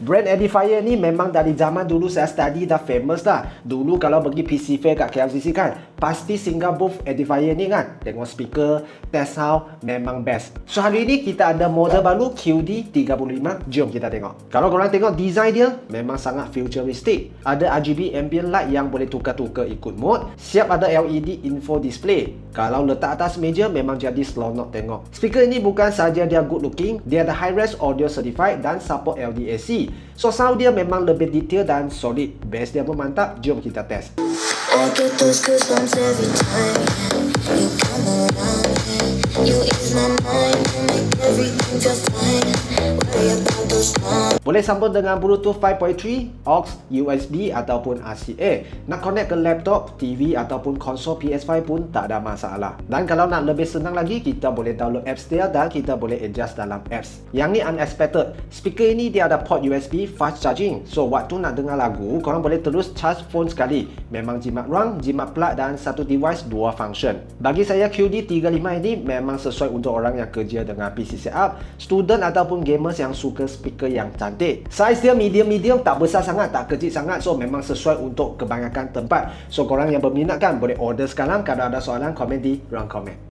Brand Edifier ni memang dari zaman dulu saya study dah famous dah. Dulu kalau pergi PC Fair kat KLCC kan, pasti singgah booth Edifier ni kan. Tengok speaker, test sound, memang best. So hari ni kita ada model baru QD35. Jom kita tengok. Kalau korang tengok design dia, memang sangat futuristic. Ada RGB ambient light yang boleh tukar-tukar ikut mode. Siap ada LED info display. Kalau letak atas meja, memang jadi seronok tengok. Speaker ini bukan saja dia good looking, dia ada high-res audio certified dan support LDAC. So sound dia memang lebih detail dan solid. Bass dia pun mantap. Jom kita test. I get those goosebumps every time you come around. You ease my mind, you make everything feel fine. Worry about those problems. Boleh sambung dengan Bluetooth 5.3, aux, USB ataupun RCA. Nak connect ke laptop, TV ataupun konsol PS5 pun tak ada masalah. Dan kalau nak lebih senang lagi, kita boleh download apps dia dan kita boleh adjust dalam apps. Yang ni unexpected. Speaker ini dia ada port USB fast charging. So waktu nak dengar lagu, korang boleh terus charge phone sekali. Memang jimat ruang, jimat plug dan satu device dua function. Bagi saya QD35 ini memang sesuai untuk orang yang kerja dengan PC setup, student ataupun gamers yang suka speaker yang cantik. Saiz dia medium-medium, tak besar sangat, tak kecil sangat. So memang sesuai untuk kebanyakan tempat. So korang yang berminat kan boleh order sekarang. Kalau ada soalan, komen di ruang komen.